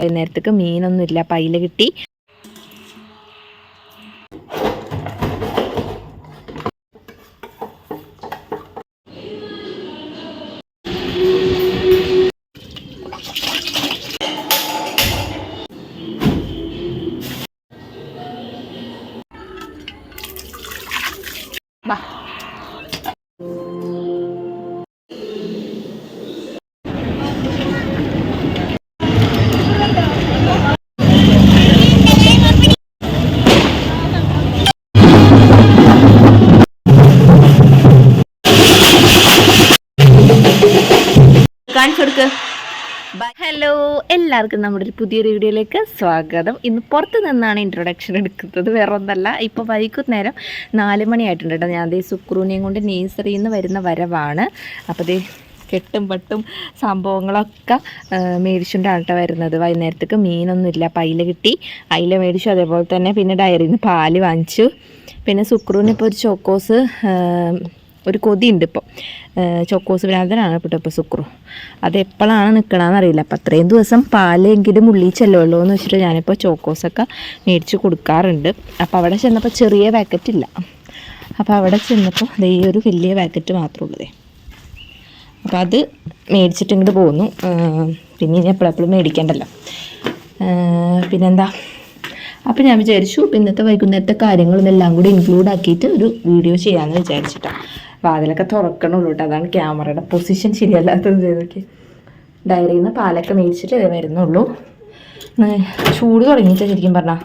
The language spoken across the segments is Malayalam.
വൈകുന്നേരത്തേക്ക് മീനൊന്നുമില്ല, പൈല കിട്ടി. കാണിച്ചു കൊടുക്ക്. ഹലോ, എല്ലാവർക്കും നമ്മുടെ ഒരു പുതിയൊരു വീഡിയോയിലേക്ക് സ്വാഗതം. ഇന്ന് പുറത്ത് നിന്നാണ് ഇൻട്രൊഡക്ഷൻ എടുക്കുന്നത്, വേറെ ഒന്നല്ല. ഇപ്പോൾ വൈകുന്നേരം 4 മണിയായിട്ടുണ്ട് കേട്ടോ. ഞാൻ ദേ സുക്രൂനെയും കൊണ്ട് നേഴ്സറിയിൽ നിന്ന് വരുന്ന വരവാണ്. അപ്പോൾ ദേ കെട്ടും പട്ടും സംഭവങ്ങളൊക്കെ മേടിച്ചുകൊണ്ടാണ് കേട്ടോ വരുന്നത്. വൈകുന്നേരത്തേക്ക് മീനൊന്നുമില്ല, പൈല കിട്ടി, അയില മേടിച്ചു. അതേപോലെ തന്നെ പിന്നെ ഡയറിയിൽ നിന്ന് പാല് വാങ്ങിച്ചു. പിന്നെ സുക്രൂന് ഇപ്പോൾ ഒരു ചോക്കോസ് ഒരു കൊതിയുണ്ട്. ഇപ്പോൾ ചോക്കോസ് ഭ്രാന്തനാണ് ഇപ്പോൾ സുക്രു. അതെപ്പോഴാണ് നിൽക്കണമെന്നറിയില്ല. അപ്പോൾ അത്രയും ദിവസം പാലെങ്കിലും ഉള്ളിച്ചല്ലോ എന്ന് വെച്ചിട്ട് ഞാനിപ്പോൾ ചോക്കോസൊക്കെ മേടിച്ച് കൊടുക്കാറുണ്ട്. അപ്പോൾ അവിടെ ചെന്നപ്പോൾ ചെറിയ പാക്കറ്റ് ഇല്ല. അപ്പോൾ അവിടെ ചെന്നപ്പോൾ ഈ ഒരു വലിയ പാക്കറ്റ് മാത്രമേ ഉള്ളൂ. അപ്പോൾ അത് മേടിച്ചിട്ട് ഇങ്ങോട്ട് പോന്നു. പിന്നെ ഇനി എപ്പോഴെപ്പോഴും മേടിക്കേണ്ടല്ലോ. പിന്നെന്താ, അപ്പോൾ ഞാൻ വിചാരിച്ചു ഇന്നത്തെ വൈകുന്നേരത്തെ കാര്യങ്ങളെല്ലാം കൂടി ഇൻക്ലൂഡ് ആക്കിയിട്ട് ഒരു വീഡിയോ ചെയ്യാമെന്ന് വിചാരിച്ചിട്ടാണ്. വാതിലൊക്കെ തുറക്കണുള്ളൂ കേട്ടോ. അതാണ് ക്യാമറയുടെ പൊസിഷൻ ശരിയല്ലാത്തത്. ചെയ്തൊക്കെ ഡയറിയിൽ നിന്ന് പാലൊക്കെ മേടിച്ചിട്ട് വരുന്നുള്ളൂ. ചൂട് തുടങ്ങിയിട്ട് ശരിക്കും പറഞ്ഞാൽ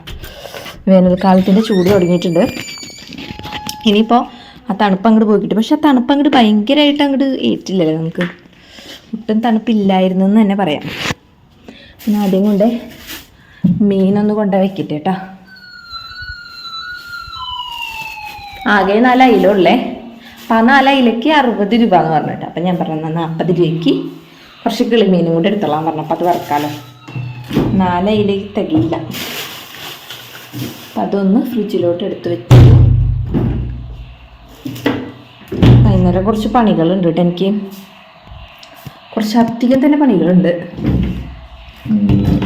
വേനൽക്കാലത്തിൻ്റെ ചൂട് തുടങ്ങിയിട്ടുണ്ട്. ഇനിയിപ്പോൾ ആ തണുപ്പ് അങ്ങോട്ട് പോയിട്ട്, പക്ഷെ ആ തണുപ്പ് അങ്ങോട്ട് ഭയങ്കരമായിട്ട് അങ്ങോട്ട് ഏറ്റില്ലല്ലോ. നമുക്ക് ഒട്ടും തണുപ്പില്ലായിരുന്നു എന്ന് തന്നെ പറയാം. പിന്നെ ആദ്യം കൊണ്ട് മീനൊന്ന് കൊണ്ടു വയ്ക്കട്ടെ കേട്ടോ. ആകെ 4 അയില ഉള്ളേ. അപ്പോൾ ആ 4 അയിലയ്ക്ക് 60 രൂപ എന്ന് പറഞ്ഞിട്ട്. അപ്പം ഞാൻ പറഞ്ഞ 40 രൂപയ്ക്ക് കുറച്ച് കിളിമീനും കൂടെ എടുത്തോളാൻ പറഞ്ഞപ്പോൾ അത് വറക്കാലോ. 4 അയിലേക്ക് തികയില്ല. അപ്പം അതൊന്ന് ഫ്രിഡ്ജിലോട്ട് എടുത്ത് വെച്ചു. വൈകുന്നേരം കുറച്ച് പണികളുണ്ട് കേട്ടോ. എനിക്ക് കുറച്ച് അധികം തന്നെ പണികളുണ്ട്.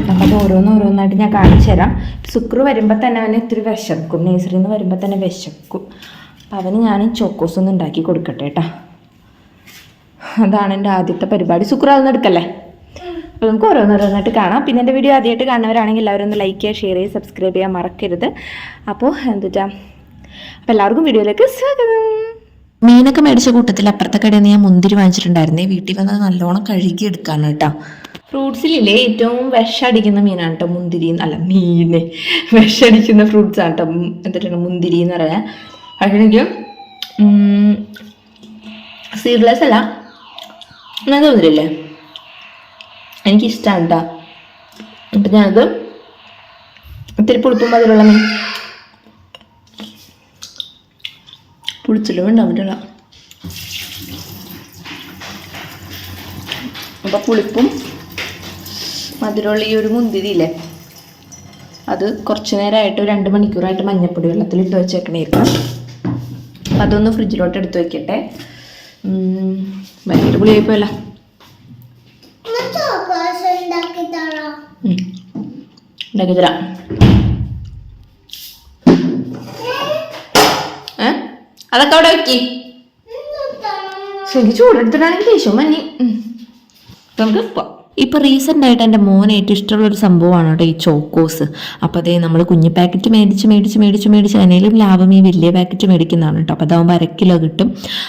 അപ്പോൾ അത് ഓരോന്നോരോന്നായിട്ട് ഞാൻ കാണിച്ചു തരാം. സുക്രു വരുമ്പോൾ തന്നെ അവന് ഇത്തിരി വിശക്കും. നേഴ്സറിയിൽ നിന്ന് വരുമ്പോൾ തന്നെ വിശക്കും. അപ്പം അവന് ഞാൻ ചോക്കോസ് ഒന്ന് ഉണ്ടാക്കി കൊടുക്കട്ടെ കേട്ടോ. അതാണ് എൻ്റെ ആദ്യത്തെ പരിപാടി. സുക്രു അതൊന്നും എടുക്കല്ലേ. അപ്പോൾ നമുക്ക് ഓരോന്നോരോന്നായിട്ട് കാണാം. പിന്നെ എൻ്റെ വീഡിയോ ആദ്യമായിട്ട് കാണുന്നവരാണെങ്കിൽ എല്ലാവരും ഒന്ന് ലൈക്ക് ചെയ്യുക, ഷെയർ ചെയ്യുക, സബ്സ്ക്രൈബ് ചെയ്യാൻ മറക്കരുത്. അപ്പോൾ അപ്പോൾ എല്ലാവർക്കും വീഡിയോയിലേക്ക് സ്വാഗതം. മീനൊക്കെ മേടിച്ച കൂട്ടത്തിൽ അപ്പുറത്തെ കടയിൽ നിന്ന് ഞാൻ മുന്തിരി വാങ്ങിച്ചിട്ടുണ്ടായിരുന്നേ. വീട്ടിൽ വന്നത് നല്ലോണം കഴുകി എടുക്കാണ് കേട്ടോ. ഫ്രൂട്ട്സിലില്ലേ ഏറ്റവും വിഷടിക്കുന്ന മീനാണ് കേട്ടോ മുന്തിരി. അല്ല, മീന് വിഷടിക്കുന്ന ഫ്രൂട്ട്സാണ് കേട്ടോ എന്തിട്ടാണ് മുന്തിരി എന്ന് പറയാൻ. പക്ഷേ എനിക്ക് സീഡ്ലെസ് അല്ല, അങ്ങനെ തോന്നില്ലേ, എനിക്കിഷ്ടമാണ് കേട്ടോ. അപ്പം ഞാനത് ഇത്തിരി പുളിപ്പും അതിലുള്ള മീൻ പുളിച്ചിലും ഉണ്ടാവും പറ്റില്ല. അപ്പം പുളിപ്പും മധുരമുള്ള ഈ ഒരു മുന്തിരി ഇല്ലേ, അത് കുറച്ച് നേരമായിട്ട് 2 മണിക്കൂറായിട്ട് മഞ്ഞപ്പൊടി വെള്ളത്തിലിട്ട് വെച്ചേക്കണേക്കണം. അപ്പം അതൊന്ന് ഫ്രിഡ്ജിലോട്ട് എടുത്ത് വെക്കട്ടെ. ഭയങ്കര പുളിയായിപ്പോയല്ല. ഉണ്ടാക്കി തരാം. അതൊക്കെ അവിടെ വെക്കി. ശരി, ചൂടെടുത്തിട്ടാണെങ്കിൽ ദേഷ്യം മഞ്ഞി. നമുക്ക് ഇപ്പോൾ റീസെൻ്റ് ആയിട്ട് എൻ്റെ മോന് ഏറ്റവും ഇഷ്ടമുള്ളൊരു സംഭവമാണ് കേട്ടോ ഈ ചോക്കോസ്. അപ്പോൾ അതേ നമ്മൾ കുഞ്ഞു പാക്കറ്റ് മേടിച്ച് അതിനേലും ലാഭം ഈ വലിയ പാക്കറ്റ് മേടിക്കുന്നതാണ് കേട്ടോ. അപ്പോൾ അതാകുമ്പോൾ 1 കിലോ കിട്ടും.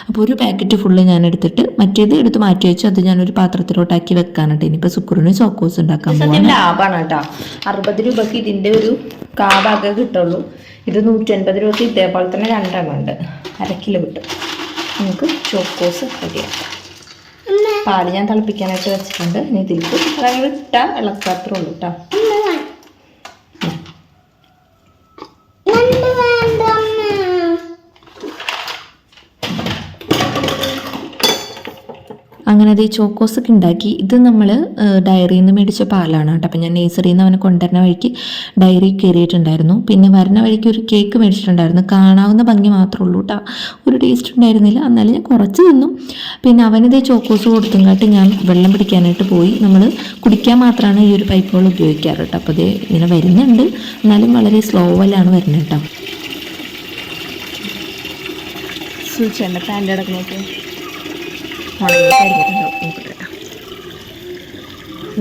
അപ്പോൾ ഒരു പാക്കറ്റ് ഫുള്ള് ഞാൻ എടുത്തിട്ട് മറ്റേത് എടുത്ത് മാറ്റി വെച്ച് അത് ഞാനൊരു പാത്രത്തിലോട്ടാക്കി വെക്കാൻ കേട്ടോ. ഇനിയിപ്പോൾ സുക്രൂന് ചോക്കോസ് ഉണ്ടാക്കാൻ പോകാൻ ലാഭമാണ് കേട്ടോ. 60 രൂപയ്ക്ക് ഇതിൻ്റെ ഒരു കാഭാഗം കിട്ടുള്ളൂ. ഇത് 150 രൂപയ്ക്ക് ഇതേപോലെ തന്നെ 2 എണ്ണം ഉണ്ട്. 1 കിലോ കിട്ടും. നമുക്ക് ചോക്കോസ് റെഡിയാക്കാം. പാല് ഞാൻ തിളപ്പിക്കാനായിട്ട് വെച്ചിട്ടുണ്ട്. ഇനി ഇതിൽക്ക് അതങ്ങനെ ഇട്ടാൽ ഇളക്കാത്രേ ഉള്ളൂ കേട്ടോ. അങ്ങനെ അത് ചോക്കോസൊക്കെ ഉണ്ടാക്കി. ഇത് നമ്മൾ ഡയറിയിൽ നിന്ന് മേടിച്ച പാലാണ് കേട്ടോ. അപ്പം ഞാൻ നേഴ്സറിയിൽ നിന്ന് അവനെ കൊണ്ടുവരുന്ന വഴിക്ക് ഡയറി കയറിയിട്ടുണ്ടായിരുന്നു. പിന്നെ വരുന്ന വഴിക്ക് ഒരു കേക്ക് മേടിച്ചിട്ടുണ്ടായിരുന്നു. കാണാവുന്ന ഭംഗി മാത്രമേ ഉള്ളൂ കേട്ടോ, ഒരു ടേസ്റ്റ് ഉണ്ടായിരുന്നില്ല. എന്നാലും ഞാൻ കുറച്ച് തിന്നും. പിന്നെ അവനിതേ ചോക്കോസ് കൊടുത്തും കാട്ടി ഞാൻ വെള്ളം പിടിക്കാനായിട്ട് പോയി. നമ്മൾ കുടിക്കാൻ മാത്രമാണ് ഈ ഒരു പൈപ്പ് വെള്ളം ഉപയോഗിക്കാറ് കേട്ടോ. അപ്പോൾ അതേ ഇങ്ങനെ വരുന്നുണ്ട്, എന്നാലും വളരെ സ്ലോയിലാണ് വരുന്നത് കേട്ടോ. സൂചിച്ചേണ്ട പാൻ്റെ അടക്കണോക്കെ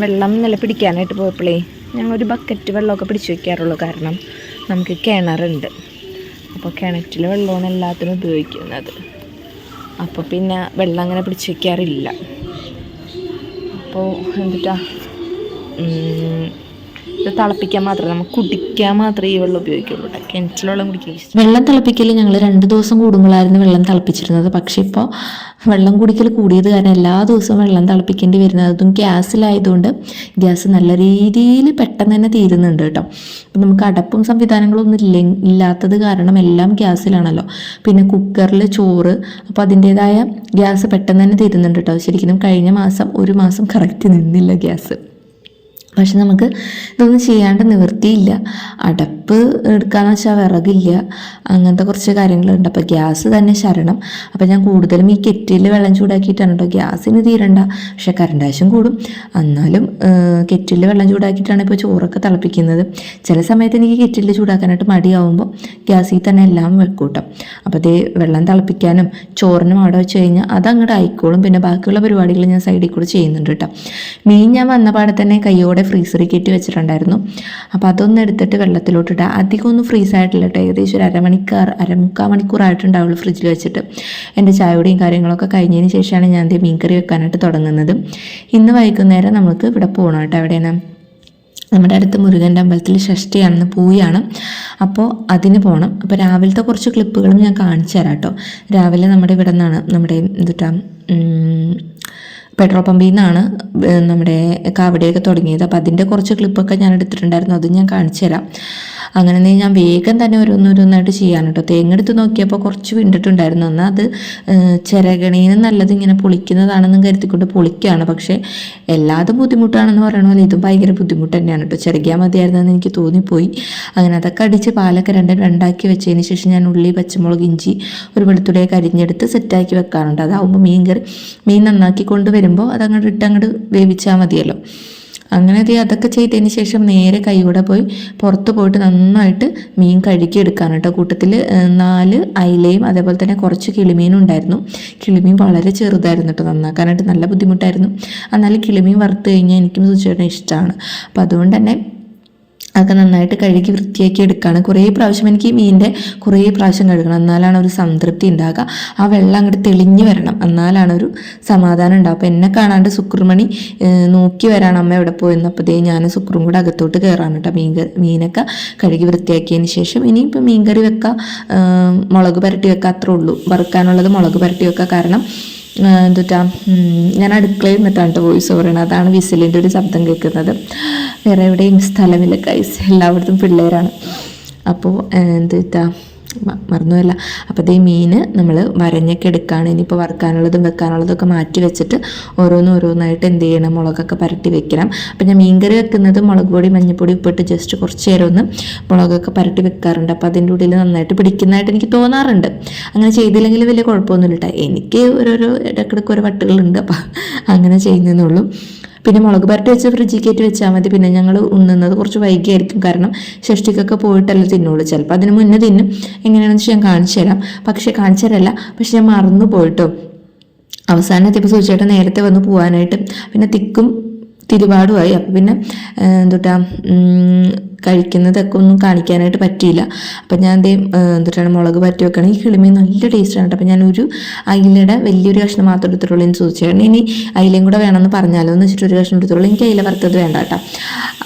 വെള്ളം നല്ല പിടിക്കാനായിട്ട് പോയപ്പോഴേ ഞങ്ങൾ ഒരു ബക്കറ്റ് വെള്ളമൊക്കെ പിടിച്ചു വയ്ക്കാറുള്ളൂ. കാരണം നമുക്ക് കിണറുണ്ട്. അപ്പോൾ കിണറ്റിൽ വെള്ളമാണ് എല്ലാത്തിനും ഉപയോഗിക്കുന്നത്. അപ്പോൾ പിന്നെ വെള്ളം അങ്ങനെ പിടിച്ചു വയ്ക്കാറില്ല. അപ്പോൾ എന്നിട്ടാ ഇത് തിളപ്പിക്കാൻ മാത്രമേ, നമുക്ക് കുടിക്കാൻ മാത്രമേ ഈ വെള്ളം ഉപയോഗിക്കുള്ളൂ. കിണറ്റിൽ വെള്ളം കുടിക്കാൻ വെള്ളം തിളപ്പിക്കൽ ഞങ്ങൾ 2 ദിവസം കൂടുമ്പോഴായിരുന്നു വെള്ളം തിളപ്പിച്ചിരുന്നത്. പക്ഷേ ഇപ്പോൾ വെള്ളം കുടിക്കൽ കൂടിയത് കാരണം എല്ലാ ദിവസവും വെള്ളം തിളപ്പിക്കേണ്ടി വരുന്നത്. അതും ഗ്യാസിലായതുകൊണ്ട് ഗ്യാസ് നല്ല രീതിയിൽ പെട്ടെന്ന് തന്നെ തീരുന്നുണ്ട് കേട്ടോ. അപ്പം നമുക്ക് അടപ്പും സംവിധാനങ്ങളൊന്നും ഇല്ലാത്തത് കാരണം എല്ലാം ഗ്യാസിലാണല്ലോ. പിന്നെ കുക്കറിൽ ചോറ്, അപ്പോൾ അതിൻ്റേതായ ഗ്യാസ് പെട്ടെന്ന് തന്നെ തീരുന്നുണ്ട് കേട്ടോ. ശരിക്കും കഴിഞ്ഞ മാസം 1 മാസം കറക്റ്റ് നിന്നില്ല ഗ്യാസ്. പക്ഷെ നമുക്ക് ഇതൊന്നും ചെയ്യാണ്ട് നിവൃത്തിയില്ല. അടപ്പ് എടുക്കാന്ന് വെച്ചാൽ വിറകില്ല, അങ്ങനത്തെ കുറച്ച് കാര്യങ്ങളുണ്ട്. അപ്പോൾ ഗ്യാസ് തന്നെ ശരണം. അപ്പോൾ ഞാൻ കൂടുതലും ഈ കെറ്റിൽ വെള്ളം ചൂടാക്കിയിട്ടാണ് കേട്ടോ. ഗ്യാസിന് തീരണ്ട, പക്ഷെ കറണ്ട് ആവശ്യം കൂടും. എന്നാലും കെറ്റിൽ വെള്ളം ചൂടാക്കിയിട്ടാണ് ഇപ്പോൾ ചോറൊക്കെ തിളപ്പിക്കുന്നത്. ചില സമയത്ത് എനിക്ക് കെറ്റിൽ ചൂടാക്കാനായിട്ട് മടിയാവുമ്പോൾ ഗ്യാസിൽ തന്നെ എല്ലാം വെക്കും കേട്ടോ. അപ്പോൾ അതേ വെള്ളം തിളപ്പിക്കാനും ചോറിനും അവിടെ വെച്ച് കഴിഞ്ഞാൽ അതങ്ങോട്ട് ആയിക്കോളും. പിന്നെ ബാക്കിയുള്ള പരിപാടികൾ ഞാൻ സൈഡിൽ കൂടെ ചെയ്യുന്നുണ്ട് കേട്ടോ. മീൻ ഞാൻ വന്ന പാടെ തന്നെ കയ്യോടെ ഫ്രീസറിൽ കയറ്റി വെച്ചിട്ടുണ്ടായിരുന്നു. അപ്പോൾ അതൊന്നും എടുത്തിട്ട് വെള്ളത്തിലോട്ടിട്ട് അധികം ഒന്നും ഫ്രീസ് ആയിട്ടില്ല കേട്ടോ. ഏകദേശം ഒരു 1.5 മണിക്കൂറായിട്ടുണ്ടാവുള്ളൂ ഫ്രിഡ്ജിൽ വെച്ചിട്ട്. എൻ്റെ ചായയുടെയും കാര്യങ്ങളൊക്കെ കഴിഞ്ഞതിന് ശേഷമാണ് ഞാൻ മീൻകറി വെക്കാനായിട്ട് തുടങ്ങുന്നത്. ഇന്ന് വൈകുന്നേരം നമുക്ക് ഇവിടെ പോകണം കേട്ടോ. എവിടെയാണ്? നമ്മുടെ അടുത്ത് മുരുകൻ്റെ അമ്പലത്തിൽ ഷഷ്ടിയാണെന്ന്, പൂയാണ്. അപ്പോൾ അതിന് പോകണം. അപ്പോൾ രാവിലത്തെ കുറച്ച് ക്ലിപ്പുകളും ഞാൻ കാണിച്ചു തരാം കേട്ടോ. രാവിലെ നമ്മുടെ ഇവിടെ നിന്നാണ്, നമ്മുടെ എന്തുട്ടാ പെട്രോൾ പമ്പിൽ നിന്നാണ് നമ്മുടെ കാവടിയൊക്കെ തുടങ്ങിയത്. അപ്പോൾ അതിൻ്റെ കുറച്ച് ക്ലിപ്പൊക്കെ ഞാൻ എടുത്തിട്ടുണ്ടായിരുന്നു, അതും ഞാൻ കാണിച്ചു തരാം. അങ്ങനെ ഞാൻ വേഗം തന്നെ ഓരോന്നായിട്ട് ചെയ്യാൻ കേട്ടോ. തേങ്ങ എടുത്ത് നോക്കിയപ്പോൾ കുറച്ച് വിണ്ടിട്ടുണ്ടായിരുന്നു. എന്നാൽ അത് ചിരകണീന് നല്ലത് ഇങ്ങനെ പൊളിക്കുന്നതാണെന്നും കരുതിക്കൊണ്ട് പൊളിക്കുകയാണ്. പക്ഷേ എല്ലാതും ബുദ്ധിമുട്ടാണെന്ന് പറയണ പോലെ ഇതും ഭയങ്കര ബുദ്ധിമുട്ട് തന്നെയാണ് കേട്ടോ. ചിരകിയാൽ മതിയായിരുന്നെന്ന് എനിക്ക് തോന്നിപ്പോയി. അങ്ങനെ അതൊക്കെ അടിച്ച് പാലൊക്കെ രണ്ടാക്കി വെച്ചതിന് ശേഷം ഞാൻ ഉള്ളി, പച്ചമുളക്, ഇഞ്ചി, ഒരു വെളുത്തുള്ളിയൊക്കെ അരിഞ്ഞെടുത്ത് സെറ്റാക്കി വെക്കാറുണ്ട്. അതാവുമ്പോൾ മീൻ നന്നാക്കി കൊണ്ടുവരുമ്പോൾ അതങ്ങോട്ട് ഇട്ടങ്ങോട്ട് വേവിച്ചാൽ മതിയല്ലോ. അങ്ങനെ അതൊക്കെ ചെയ്തതിന് ശേഷം നേരെ കൈകൂടെ പോയി പുറത്ത് പോയിട്ട് നന്നായിട്ട് മീൻ കഴുകി എടുക്കാൻ കേട്ടോ. കൂട്ടത്തിൽ 4 അയിലയും അതേപോലെ തന്നെ കുറച്ച് കിളിമീനും ഉണ്ടായിരുന്നു. കിളിമീൻ വളരെ ചെറുതായിരുന്നു കേട്ടോ, നന്നാക്കാനായിട്ട് നല്ല ബുദ്ധിമുട്ടായിരുന്നു. എന്നാലും കിളിമീൻ വറുത്ത് കഴിഞ്ഞാൽ എനിക്കും സൂചിച്ചേട്ടന് ഇഷ്ടമാണ്. അപ്പോൾ അതുകൊണ്ട് തന്നെ അതൊക്കെ നന്നായിട്ട് കഴുകി വൃത്തിയാക്കി എടുക്കുകയാണ്. കുറേ പ്രാവശ്യം എനിക്ക് മീനിൻ്റെ കുറേ പ്രാവശ്യം കഴുകണം, എന്നാലാണ് ഒരു സംതൃപ്തി ഉണ്ടാകുക. ആ വെള്ളം അങ്ങോട്ട് തെളിഞ്ഞ് വരണം, എന്നാലാണ് ഒരു സമാധാനം ഉണ്ടാകുക. അപ്പോൾ എന്നെ കാണാണ്ട് സുക്രുമണി നോക്കി വരാണ് അമ്മ എവിടെ പോയെന്ന്. അപ്പോൾ ഞാൻ സുക്രും കൂടെ അകത്തോട്ട് കയറാണ് കേട്ടോ. മീനൊക്കെ കഴുകി വൃത്തിയാക്കിയതിന് ശേഷം ഇനിയിപ്പോൾ മീൻകറി വെക്കുക, മുളക് പുരട്ടി വെക്കുക, അത്രേ ഉള്ളൂ. വറുക്കാനുള്ളത് മുളക് പുരട്ടി വെക്കുക. കാരണം എന്തുട്ടാ ഞാൻ അടുക്കളയിൽ നിന്നിട്ടാണ് കേട്ടോ വോയിസ് ഓവറാണ്, അതാണ് വിസിലിൻ്റെ ഒരു ശബ്ദം കേൾക്കുന്നത്. വേറെ എവിടെയും സ്ഥലമില്ല ഗൈസ്, എല്ലായിടത്തും പിള്ളേരാണ്. അപ്പോൾ എന്തുട്ടാ മറന്നുമല്ല. അപ്പോൾ അതേ മീൻ നമ്മൾ വരഞ്ഞൊക്കെ എടുക്കുകയാണ്. ഇനിയിപ്പോൾ വറുക്കാനുള്ളതും വെക്കാനുള്ളതൊക്കെ മാറ്റി വെച്ചിട്ട് ഓരോന്നായിട്ട് എന്ത് ചെയ്യണം, മുളകൊക്കെ പരട്ടി വെക്കണം. അപ്പോൾ ഞാൻ മീൻകറി വെക്കുന്നത് മുളക് പൊടി, മഞ്ഞൾപ്പൊടി, ഉപ്പിട്ട് ജസ്റ്റ് കുറച്ച് നേരം ഒന്ന് മുളകൊക്കെ പരട്ടി വെക്കാറുണ്ട്. അപ്പോൾ അതിൻ്റെ ഉള്ളിൽ നന്നായിട്ട് പിടിക്കുന്നതായിട്ട് എനിക്ക് തോന്നാറുണ്ട്. അങ്ങനെ ചെയ്തില്ലെങ്കിൽ വലിയ കുഴപ്പമൊന്നുമില്ല കേട്ടോ. എനിക്ക് ഇടയ്ക്കിടയ്ക്ക് ഓരോ വട്ടുകളുണ്ട്, അപ്പോൾ അങ്ങനെ ചെയ്യുന്നതെന്നുള്ളൂ. പിന്നെ മുളക് പുരട്ടി വെച്ച് ഫ്രിഡ്ജിൽ കയറ്റി വെച്ചാൽ മതി. പിന്നെ ഞങ്ങൾ ഉണ്ണുന്നത് കുറച്ച് വൈകിയായിരിക്കും, കാരണം ഷഷ്ടിക്കൊക്കെ പോയിട്ടല്ലേ തിന്നുള്ളൂ. ചിലപ്പോൾ അതിന് മുന്നേ തിന്നും. എങ്ങനെയാണെന്ന് വെച്ചാൽ ഞാൻ കാണിച്ചു തരാം. കാണിച്ചു തരല്ല, പക്ഷെ ഞാൻ മറന്നു പോയിട്ടോ. അവസാനത്തെ സൂചിച്ചേട്ടൻ നേരത്തെ വന്ന് പോകാനായിട്ട്, പിന്നെ തിക്കും തിരുപാടുമായി. അപ്പം പിന്നെ എന്തുട്ടാ കഴിക്കുന്നതൊക്കെ ഒന്നും കാണിക്കാനായിട്ട് പറ്റിയില്ല. അപ്പം ഞാൻ എന്തിട്ടാണ് മുളക് പറ്റി വെക്കണം. ഈ കിളിമീൻ നല്ല ടേസ്റ്റാണ് കേട്ടോ. അപ്പം ഞാനൊരു അയിലയുടെ വലിയൊരു കഷ്ണം മാത്രം എടുത്തിട്ടുള്ളൂ. എന്ന് ചോദിച്ചാൽ ഇനി അയിലയും കൂടെ വേണമെന്ന് പറഞ്ഞാലോ എന്ന് വെച്ചിട്ട് ഒരു കഷ്ണം എടുത്തുള്ളൂ. എനിക്ക് അയില വറുത്തത് വേണ്ട കേട്ടോ.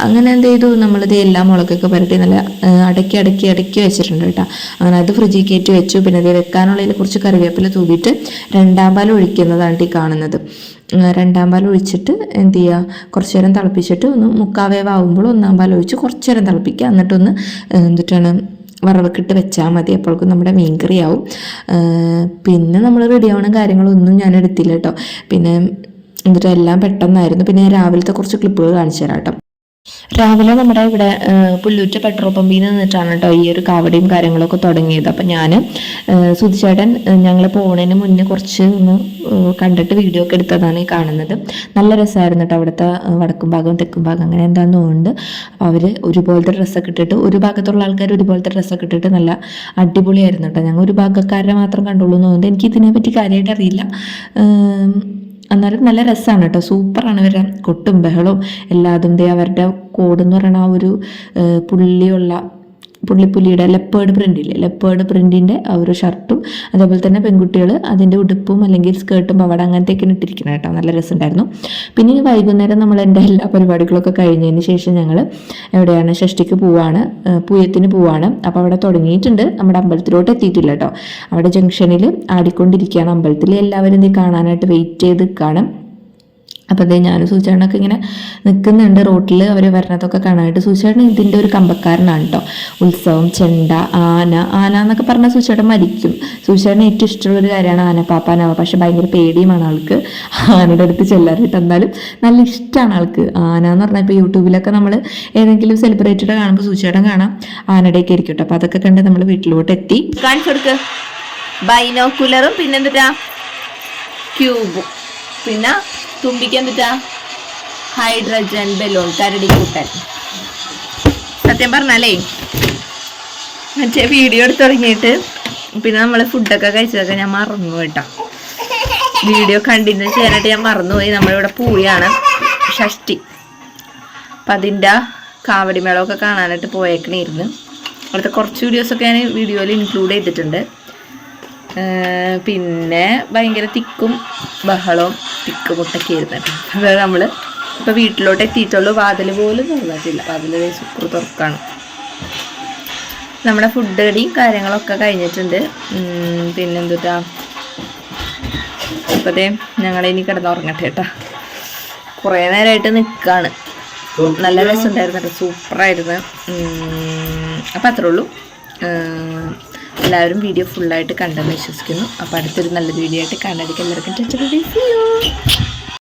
അങ്ങനെ എന്ത് ചെയ്തു, നമ്മളിത് എല്ലാ മുളകൊക്കെ പുരട്ടി നല്ല അടക്കി വെച്ചിട്ടുണ്ട് കേട്ടോ. അങ്ങനെ അത് ഫ്രിഡ്ജിൽ കയറ്റി വെച്ചു. പിന്നെ ഇത് വെക്കാനുള്ളതിൽ കുറച്ച് കറിവേപ്പില തൂവിയിട്ട് 2ാം പാൽ ഒഴിക്കുന്നതാണ് ഈ കാണുന്നത്. 2ാം പാൽ ഒഴിച്ചിട്ട് എന്ത് ചെയ്യുക, കുറച്ച് നേരം തിളപ്പിച്ചിട്ട് ഒന്ന് 3/4 വേവാകുമ്പോൾ 1ാം പാൽ ഒഴിച്ച് കുറച്ച് നേരം തിളപ്പിക്കുക. എന്നിട്ടൊന്ന് എന്തിട്ടാണ് വറവൊക്കെ ഇട്ട് വെച്ചാൽ മതി. അപ്പോഴേക്കും നമ്മുടെ മീൻകറിയാവും. പിന്നെ നമ്മൾ റെഡിയാവണ കാര്യങ്ങളൊന്നും ഞാൻ എടുത്തില്ല കേട്ടോ. പിന്നെ എന്നിട്ട് എല്ലാം പെട്ടെന്നായിരുന്നു. പിന്നെ ഞാൻ രാവിലത്തെ കുറച്ച് ക്ലിപ്പുകൾ കാണിച്ചു തരാം കേട്ടോ. രാവിലെ നമ്മുടെ ഇവിടെ പുല്ലൂറ്റ പെട്രോൾ പമ്പിൽ നിന്ന് നിന്നിട്ടാണ് കേട്ടോ ഈ ഒരു കാവടിയും കാര്യങ്ങളൊക്കെ തുടങ്ങിയത്. അപ്പം ഞാൻ സുധിച്ചേട്ടൻ ഞങ്ങൾ പോകുന്നതിന് മുന്നേ കുറച്ച് ഒന്ന് കണ്ടിട്ട് വീഡിയോ ഒക്കെ എടുത്തതാണ് ഈ കാണുന്നത്. നല്ല രസമായിരുന്നു കേട്ടോ അവിടുത്തെ വടക്കും ഭാഗവും തെക്കും ഭാഗം അങ്ങനെ എന്താണെന്ന് തോന്നുന്നുണ്ട്. അപ്പോൾ അവർ ഒരുപോലത്തെ ഡ്രസ്സൊക്കെ ഇട്ടിട്ട് ഒരു ഭാഗത്തുള്ള ആൾക്കാർ ഒരുപോലത്തെ ഡ്രസ്സൊക്കെ ഇട്ടിട്ട് നല്ല അടിപൊളിയായിരുന്നു കേട്ടോ. ഞങ്ങൾ ഒരു ഭാഗക്കാരെ മാത്രം കണ്ടുള്ളൂ എന്ന് തോന്നുന്നത്. എനിക്ക് ഇതിനെപ്പറ്റി കാര്യമായിട്ട് അറിയില്ല. എന്നാലും നല്ല രസമാണ് കേട്ടോ. സൂപ്പറാണ് ഇവരുടെ കൊട്ടും ബഹളവും എല്ലാതും. അവരുടെ കോഡ് എന്ന് പറയുന്ന ആ ഒരു പുള്ളിപ്പുലിയുടെ ലെപ്പേർഡ് പ്രിൻ്റില്ലേ, ലെപ്പേർഡ് പ്രിൻറ്റിൻ്റെ ആ ഒരു ഷർട്ടും അതേപോലെ തന്നെ പെൺകുട്ടികൾ അതിൻ്റെ ഉടുപ്പും അല്ലെങ്കിൽ സ്കേർട്ടും പവട അങ്ങനത്തെയൊക്കെയാണ് ഇട്ടിരിക്കുന്നത് കേട്ടോ. നല്ല രസമുണ്ടായിരുന്നു. പിന്നെ ഈ വൈകുന്നേരം നമ്മൾ എൻ്റെ എല്ലാ പരിപാടികളൊക്കെ കഴിഞ്ഞതിന് ശേഷം ഞങ്ങൾ എവിടെയാണ് ഷഷ്ടിക്ക് പോവാണ്, പൂയത്തിന് പോവാണ്. അപ്പോൾ അവിടെ തുടങ്ങിയിട്ടുണ്ട്. നമ്മുടെ അമ്പലത്തിലോട്ട് എത്തിയിട്ടില്ല കേട്ടോ. അവിടെ ജംഗ്ഷനിൽ ആടിക്കൊണ്ടിരിക്കുകയാണ്. അമ്പലത്തിൽ എല്ലാവരും ഇത് കാണാനായിട്ട് വെയിറ്റ് ചെയ്ത് നിൽക്കുകയാണ്. അപ്പോൾ അതേ ഞാനും സൂചേട്ടനൊക്കെ ഇങ്ങനെ നിൽക്കുന്നുണ്ട് റോട്ടിൽ അവർ വരണതൊക്കെ കാണാനായിട്ട്. സൂചേട്ടൻ ഇതിൻ്റെ ഒരു കമ്പക്കാരനാണ് കേട്ടോ. ഉത്സവം, ചെണ്ട, ആന എന്നൊക്കെ പറഞ്ഞാൽ സൂചേട്ടൻ മരിക്കും. സൂചേട്ടന് ഏറ്റവും ഇഷ്ടമുള്ളൊരു കാര്യമാണ് ആനപ്പാപ്പാനാവുക. പക്ഷെ ഭയങ്കര പേടിയുമാണ് ആൾക്ക് ആനയുടെ അടുത്ത് ചെല്ലാനായിട്ട്. എന്നാലും നല്ല ഇഷ്ടമാണ് ആൾക്ക് ആന എന്ന് പറഞ്ഞാൽ. ഇപ്പോൾ യൂട്യൂബിലൊക്കെ നമ്മൾ ഏതെങ്കിലും സെലിബ്രേറ്റഡ് കാണുമ്പോൾ സൂചേട്ടൻ കാണാം ആനയുടെയൊക്കെ ആയിരിക്കും കേട്ടോ. അപ്പോൾ അതൊക്കെ കണ്ട് നമ്മൾ വീട്ടിലോട്ട് എത്തി. കാണിച്ചു കൊടുക്ക്. ബൈനോക്കുലറും പിന്നെന്താ ക്യൂബും പിന്നെ തുമ്പിക്ക് എന്തിട്ടാ ഹൈഡ്രജൻ ബലൂൺ കരടിക്കൂട്ടൻ. സത്യം പറഞ്ഞാലേ മറ്റേ വീഡിയോ എടുത്ത് തുടങ്ങിയിട്ട് പിന്നെ നമ്മൾ ഫുഡൊക്കെ കഴിച്ചതൊക്കെ ഞാൻ മറന്നു കേട്ടോ. വീഡിയോ കണ്ടിന്യൂ ചെയ്യാനായിട്ട് ഞാൻ മറന്നുപോയി. നമ്മളിവിടെ പൂയാണ് ഷഷ്ടി. അപ്പം അതിൻ്റെ കാവടിമേളമൊക്കെ കാണാനായിട്ട് പോയേക്കണിരുന്നു. അവിടുത്തെ കുറച്ച് വീഡിയോസൊക്കെ ഞാൻ വീഡിയോയിൽ ഇൻക്ലൂഡ് ചെയ്തിട്ടുണ്ട്. പിന്നെ ഭയങ്കര തിക്കും ബഹളവും തിക്കുമുട്ടൊക്കെ ആയിരുന്നു കേട്ടോ. അതായത് നമ്മൾ ഇപ്പോൾ വീട്ടിലോട്ട് എത്തിയിട്ടുള്ളൂ. വാതിൽ പോലും തുറന്നിട്ടില്ല. വാതിൽ ശുക്ർ തുറക്കാണ്. നമ്മുടെ ഫുഡ് കടിയും കാര്യങ്ങളൊക്കെ കഴിഞ്ഞിട്ടുണ്ട്. പിന്നെന്താ ഇപ്പോഴത്തെ ഞങ്ങളിനി കിടന്നുറങ്ങട്ടെ കേട്ടോ. കുറേ നേരമായിട്ട് നിൽക്കുകയാണ്. നല്ല രസമുണ്ടായിരുന്നു കേട്ടോ. സൂപ്പറായിരുന്നു. അപ്പം അത്രേ ഉള്ളൂ. എല്ലാവരും വീഡിയോ ഫുള്ളായിട്ട് കണ്ടെന്ന് വിശ്വസിക്കുന്നു. അപ്പോൾ അടുത്തൊരു നല്ലൊരു വീഡിയോ ആയിട്ട് കാണാതിരിക്കും. എല്ലാവർക്കും